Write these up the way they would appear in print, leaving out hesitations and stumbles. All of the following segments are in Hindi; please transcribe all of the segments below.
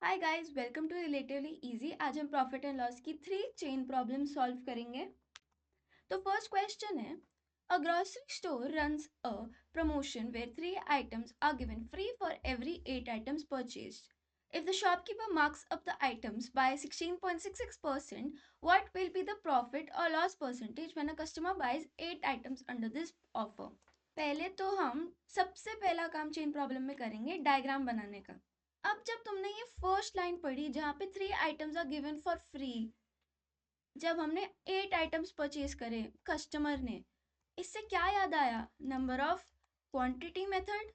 Hi guys, welcome to relatively easy. आज हम प्रॉफिट एंड लॉस की 3 चेन प्रॉब्लम सॉल्व करेंगे। तो फर्स्ट क्वेश्चन है, a grocery store runs a promotion where 3 items are given free for every 8 items purchased. If the shopkeeper marks up the items by 16.66%, what will be the profit or loss percentage when a customer buys 8 items under this offer? पहले तो हम सबसे पहला काम चेन प्रॉब्लम में करेंगे डायग्राम बनाने का। अब जब तुमने ये फर्स्ट लाइन पढ़ी जहाँ पे 3 items are given for free, जब हमने 8 आइटम्स परचेज करे कस्टमर ने, इससे क्या याद आया? Number of quantity method.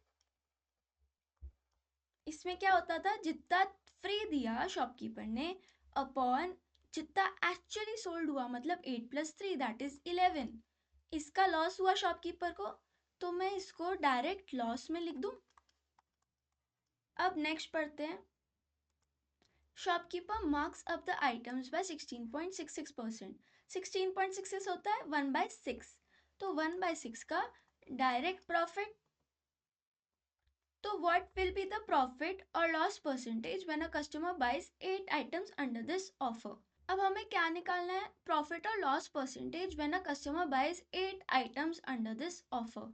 इसमें क्या होता था, जितना फ्री दिया शॉपकीपर ने अपॉन जितना एक्चुअली सोल्ड हुआ, मतलब 8 + 3 दैट इज 11। इसका लॉस हुआ शॉपकीपर को, तो मैं इसको डायरेक्ट लॉस में लिख दूं। अब नेक्स्ट पढ़ते हैं। Shopkeeper marks up the items by 16.66%. 16.66 होता है 1/6, तो 1/6 का डायरेक्ट प्रॉफिट। तो what will be the profit or loss percentage when a customer buys 8 items under this offer? अब हमें क्या निकालना है? प्रॉफिट और loss percentage when a customer buys 8 items under this offer.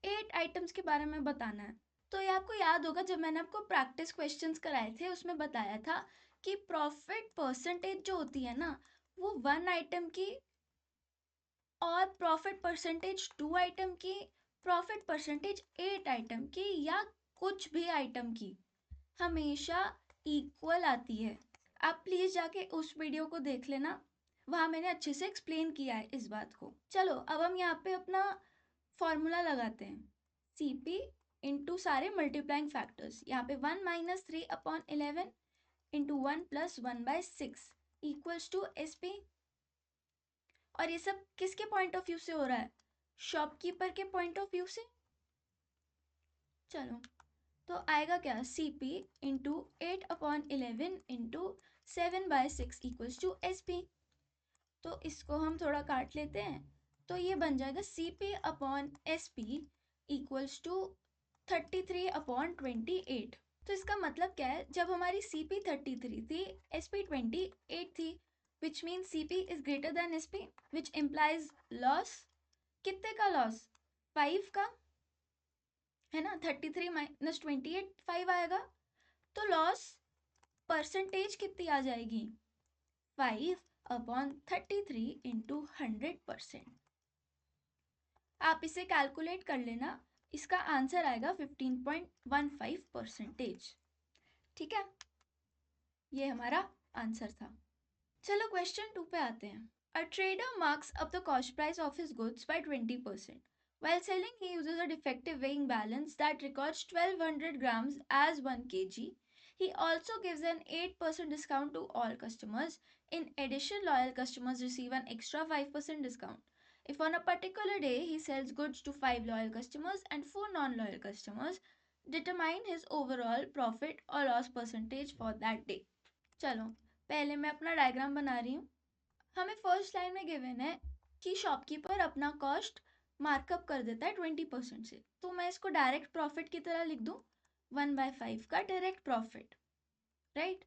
8 items के बारे में बताना है। तो ये आपको याद होगा, जब मैंने आपको प्रैक्टिस क्वेश्चंस कराए थे उसमें बताया था कि प्रॉफिट परसेंटेज जो होती है ना, वो 1 आइटम की और प्रॉफिट परसेंटेज 2 आइटम की, प्रॉफिट परसेंटेज 8 आइटम की या कुछ भी आइटम की हमेशा इक्वल आती है। आप प्लीज जाके उस वीडियो को देख लेना, वहां मैंने अच्छे से एक्सप्लेन किया है इस बात को। चलो अब हम यहाँ पे अपना फॉर्मूला लगाते हैं। CP इंटू सारे मल्टीप्लाइंग फैक्टर्स, यहाँ पे 1 - 3/11 इंटू 1 + 1/6 इक्वल्स टू SP। और ये सब किसके पॉइंट ऑफ व्यू से हो रहा है? शॉपकीपर के पॉइंट ऑफ व्यू से। चलो तो आएगा क्या? CP into 8/11 into 7/6 equals to SP। तो इसको हम थोड़ा काट लेते हैं, तो ये बन जाएगा CP/SP इक्वल्स टू 33/28। तो इसका मतलब क्या है? जब हमारी CP 33 थी, SP 28 थी, which mean CP is greater than SP, which implies loss. कितने का लॉस? 5 का, है ना। 33 - 28 5 आएगा, तो लॉस परसेंटेज कितनी आ जाएगी? 5/33 इंटू 100%। आप इसे कैलकुलेट कर लेना, इसका आंसर आएगा 15.15%। ठीक है, ये हमारा आंसर था। चलो क्वेश्चन 2 पे आते हैं। A trader marks up the cost price of his goods by 20%. While selling, he uses a defective weighing balance that records 1200 grams as 1 kg. He also gives an 8% discount to all customers. In addition, loyal customers receive an extra 5% discount. If on a particular day he sells goods to 5 loyal customers and 4 non-loyal customers, determine his overall profit or loss percentage for that day. चलो पहले मैं अपना डायग्राम बना रही हूँ। हमें फर्स्ट लाइन में गिवन है कि शॉपकीपर अपना कॉस्ट मार्कअप कर देता है 20% से, तो मैं इसको डायरेक्ट प्रॉफिट की तरह लिख दूँ, 1/5 का डायरेक्ट प्रॉफिट, राइट।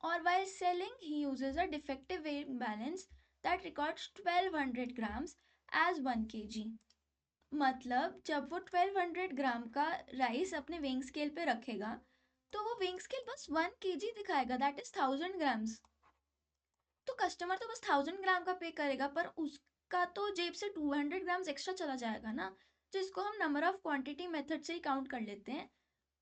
और while selling he uses a defective weighing balance that records 1200 grams as 1 kg। मतलब जब वो 1200 ग्राम का राइस अपने वेइंग स्केल पे रखेगा, तो वो वेइंग स्केल बस 1 kg दिखाएगा, दैट इज 1000 ग्राम्स। तो कस्टमर तो बस 1000 ग्राम का पे करेगा, पर उसका तो जेब से 200 ग्राम्स एक्स्ट्रा चला जाएगा ना, तो इसको हम नंबर ऑफ क्वांटिटी मेथड से ही काउंट कर लेते हैं।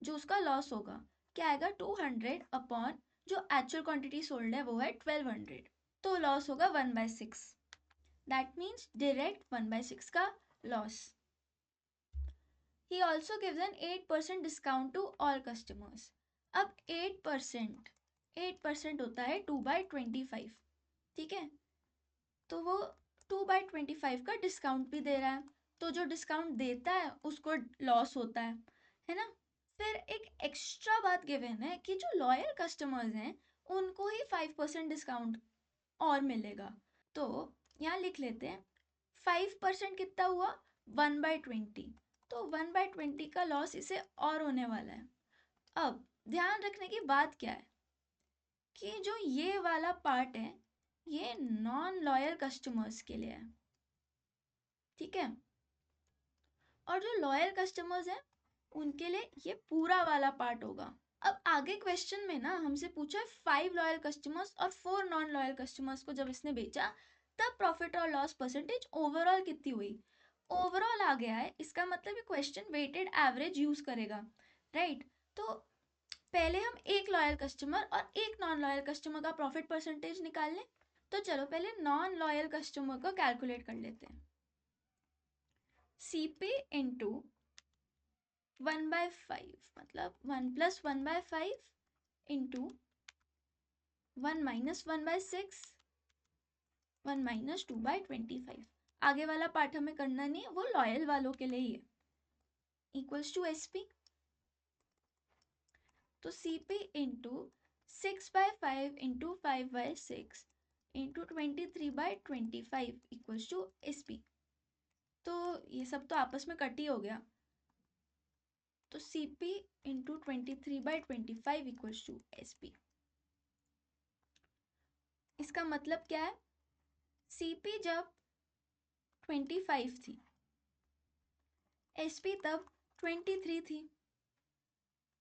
जो उसका लॉस होगा क्या आएगा? 200 अपॉन जो एक्चुअल क्वांटिटी सोल्ड है वो है 1200, तो लॉस होगा 1/6। दैट मीन्स डायरेक्ट 1/6 का loss. He also gives an 8% discount to all customers. अब 8% होता है 2/25, ठीक है। तो वो 2/25 का डिस्काउंट भी दे रहा है, तो जो डिस्काउंट देता है उसको लॉस होता है ना। फिर एक एक्स्ट्रा बात गिवन है कि जो लॉयल कस्टमर्स हैं उनको ही 5% डिस्काउंट और मिलेगा। तो यहाँ लिख लेते हैं 5% कितना हुआ? 1/20, तो 1/20 का लॉस इसे और होने वाला है। अब ध्यान रखने की बात क्या है, कि जो ये वाला पार्ट है ये नॉन लॉयल कस्टमर्स के लिए है, ठीक है, और जो लॉयल कस्टमर्स हैं उनके लिए ये पूरा वाला पार्ट होगा। अब आगे क्वेश्चन में ना हमसे पूछा है 5 लॉयल कस्टमर्स और 4 नॉन लॉयल कस्टमर्स को जब इसने बेचा तब प्रॉफिट और लॉस परसेंटेज ओवरऑल कितनी हुई। ओवरऑल आ गया है, इसका मतलब ये क्वेश्चन वेटेड एवरेज यूज करेगा, राइट। तो पहले हम एक लॉयल कस्टमर और एक नॉन लॉयल कस्टमर का प्रॉफिट परसेंटेज निकाल लें। तो चलो पहले नॉन लॉयल कस्टमर को कैलकुलेट कर लेते हैं। CP इंटू 1/5 मतलब 1+1/5 इंटू 1-1/6 1-2/25। आगे वाला पार्ट हमें करना नहीं है, वो लॉयल वालों के लिए ही है, इक्वल्स टू SP। तो CP into 6/5 into 5/6 into 23/25 equals to SP। तो ये सब तो आपस में कट ही हो गया, तो CP into 23/25 equals to SP। इसका मतलब क्या है, CP जब 25 थी, SP तब 23 थी,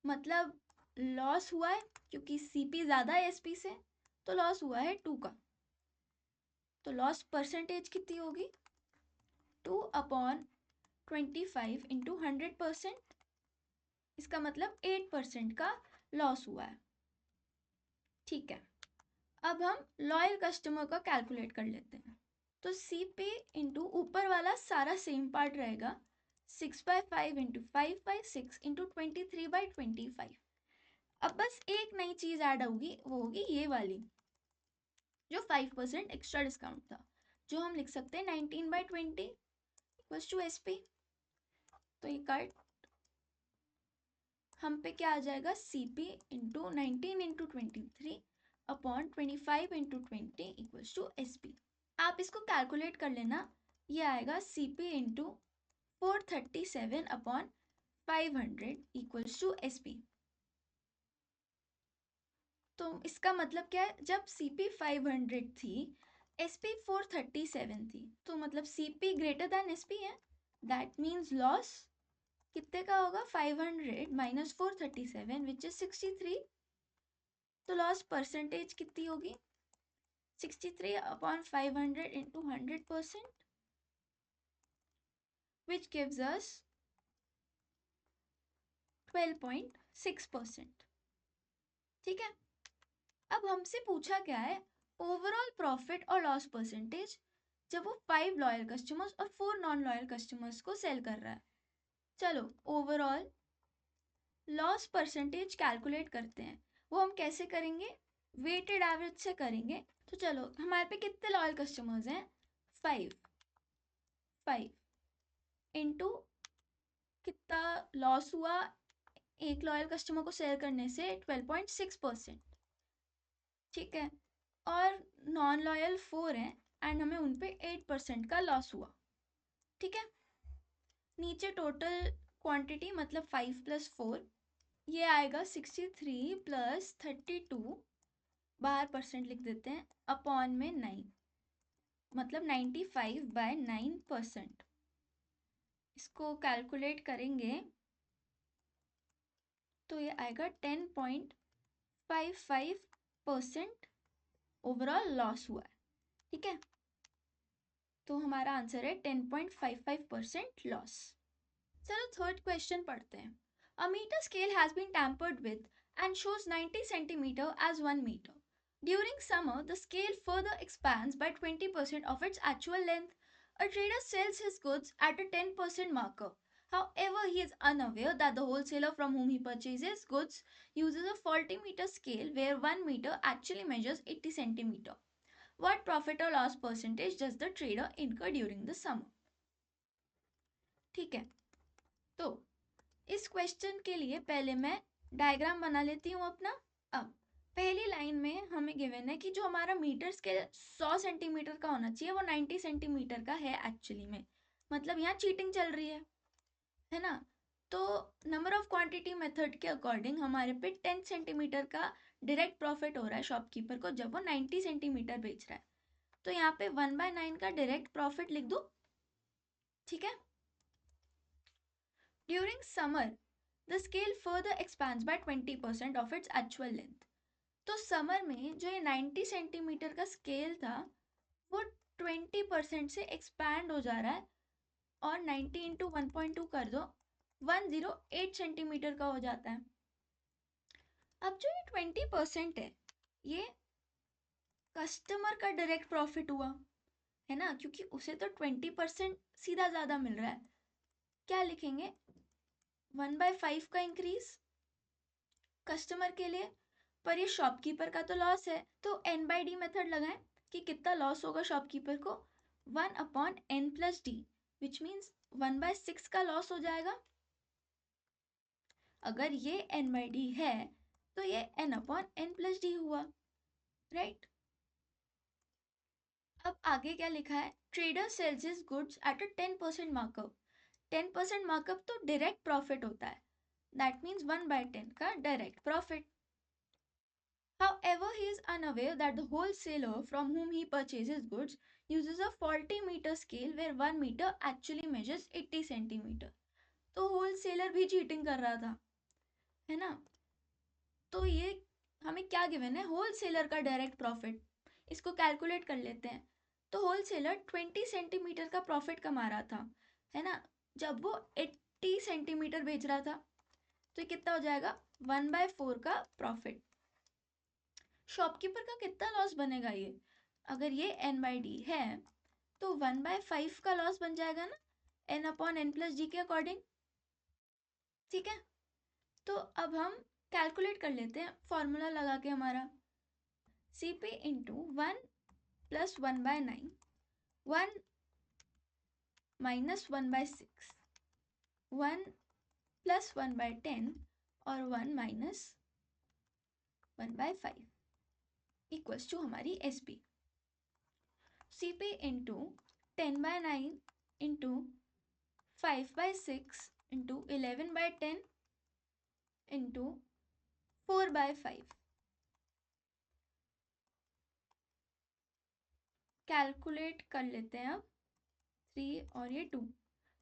मतलब लॉस हुआ है क्योंकि CP ज़्यादा है SP से, तो लॉस हुआ है 2 का। तो लॉस परसेंटेज कितनी होगी, 2/25 इंटू 100%। इसका मतलब 8% का लॉस हुआ है, ठीक है। अब हम लॉयल कस्टमर का कैलकुलेट कर लेते हैं। तो CP इंटू ऊपर वाला सारा सेम पार्ट रहेगा, 6/5 इंटू 5/6 इंटू 23/25। अब बस एक नई चीज ऐड होगी, वो होगी ये वाली जो 5% एक्स्ट्रा डिस्काउंट था, जो हम लिख सकते हैं 19/20 इक्वल्स टू SP। तो ये कट हम पे क्या आ जाएगा, CP into 19 into 23 upon 25 into 20 equals to SP। आप इसको कैलकुलेट कर लेना, ये आएगा CP into 437 upon 500 equals to SP। तो इसका मतलब क्या है, जब CP 500 थी SP 437 थी, तो मतलब CP ग्रेटर देन SP है, दैट मीन्स लॉस कितने का होगा, 500 माइनस 437 विच इज 63। तो लॉस परसेंटेज कितनी होगी, 63/500 इंटू 100%, विच गिव्स अस 12.6%, ठीक है। अब हमसे पूछा क्या है, ओवरऑल प्रॉफिट और लॉस परसेंटेज जब वो 5 लॉयल कस्टमर्स और 4 नॉन लॉयल कस्टमर्स को सेल कर रहा है। चलो ओवरऑल लॉस परसेंटेज कैलकुलेट करते हैं। वो हम कैसे करेंगे, वेटेड एवरेज से करेंगे। तो चलो हमारे पे कितने लॉयल कस्टमर्स हैं, 5 इंटू कितना लॉस हुआ एक लॉयल कस्टमर को सेल करने से, 12.6%, ठीक है। और नॉन लॉयल 4 हैं एंड हमें उन पे 8% का लॉस हुआ, ठीक है। नीचे टोटल क्वांटिटी मतलब 5 + 4, ये आएगा 63 + 32, बाहर परसेंट लिख देते हैं, अपॉन में 9 मतलब 95/9%। इसको कैलकुलेट करेंगे तो ये आएगा 10.55% ओवरऑल लॉस हुआ है, ठीक है। तो हमारा आंसर है 10.55% लॉस। चलो थर्ड क्वेश्चन पढ़ते हैं। A meter scale has been tampered with and shows 90 centimeter as 1 meter. During summer, the scale further expands by 20% of its actual length. A trader sells his goods at a 10% markup. However, he is unaware that the wholesaler from whom he purchases goods uses a faulty meter scale where 1 meter actually measures 80 centimeter. What profit or loss percentage does the trader incur during the summer? ठीक है, तो इस क्वेश्चन के लिए पहले मैं डायग्राम बना लेती हूँ अपना। अब पहली लाइन में हमें गिवन है कि जो हमारा मीटर स्केल 100 सेंटीमीटर का होना चाहिए वो 90 सेंटीमीटर का है एक्चुअली में, मतलब यहाँ चीटिंग चल रही है ना। तो नंबर ऑफ क्वांटिटी मेथड के अकॉर्डिंग हमारे पे 10 सेंटीमीटर का डायरेक्ट प्रॉफिट हो रहा है शॉपकीपर को जब वो 90 सेंटीमीटर बेच रहा है। तो यहाँ पे 1/9 का डायरेक्ट प्रॉफिट लिख दो, ठीक है। During summer the scale further expands by 20% of its actual length. तो समर में जो ये 90 सेंटीमीटर का स्केल था वो 20% से एक्सपैंड हो जा रहा है, और 90 इंटू 1.2 कर दो, 108 सेंटीमीटर का हो जाता है। अब जो ये 20% ये कस्टमर का डायरेक्ट प्रॉफिट हुआ है ना, क्योंकि उसे तो 20% सीधा ज़्यादा मिल रहा है। क्या लिखेंगे, 1/5 का इंक्रीज कस्टमर के लिए, पर ये शॉपकीपर का तो लॉस है, तो n/d मेथड लगाएं कि कितना लॉस होगा शॉपकीपर को, 1/n+d, विच मीन्स 1/6 का लॉस हो जाएगा। अगर ये n/d है तो ये n/n+d हुआ, राइट। अब आगे क्या लिखा है, trader sales his goods at a 10% markup. 10% markup तो डायरेक्ट प्रॉफिट होता है, दैट मीन्स 1/10 का direct profit. However, he is unaware that the wholesaler from whom he purchases goods uses a faulty meter scale where 1 meter actually measures 80 centimetre. तो होलसेलर भी चीटिंग कर रहा था, है ना। तो ये हमें क्या गिवन है, होलसेलर का डायरेक्ट प्रॉफिट, इसको कैलकुलेट कर लेते हैं। तो होलसेलर 20 सेंटीमीटर का प्रॉफिट कमा रहा था, है ना, जब वो 80 सेंटीमीटर बेच रहा था। तो ये कितना हो जाएगा, 1/4 का प्रॉफिट। शॉपकीपर का कितना लॉस बनेगा ये, अगर ये n/d है तो 1/5 का लॉस बन जाएगा ना, n/n+d के अकॉर्डिंग, ठीक है। तो अब हम कैलकुलेट कर लेते हैं फॉर्मूला लगा के हमारा, CP इंटू 1 + 1/9, 1 - 1/6, 1 + 1/10 और 1 - 1/5 इक्वल्स टू हमारी SP। CP into 10/9 into 5/6 into 11/10 into 4/5, calculate कर लेते हैं अब, 3 और ये 2,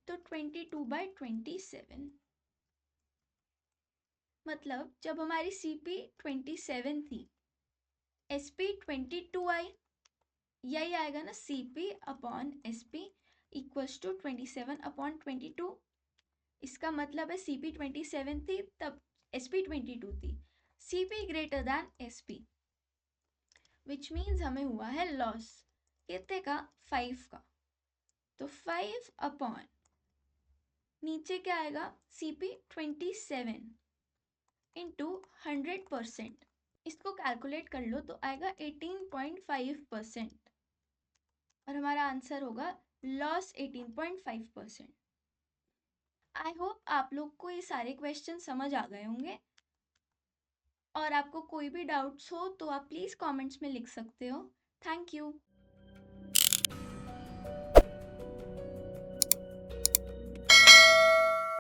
तो 22/27। मतलब जब हमारी CP 27 थी, SP 22 आई, यही आएगा ना, CP/SP इक्वल्स टू 27/22। इसका मतलब है CP 27 थी तब SP 22 थी, CP greater than SP, which means हमें हुआ है लॉस कितने का, 5 का। तो 5 नीचे क्या आएगा, CP 27 इंटू 100%, इसको कैलकुलेट कर लो तो आएगा 18.5%, और हमारा आंसर होगा लॉस 18.5%। आई होप आप लोग को ये सारे क्वेश्चन समझ आ गए होंगे, और आपको कोई भी डाउट्स हो तो आप प्लीज़ कमेंट्स में लिख सकते हो। Thank you.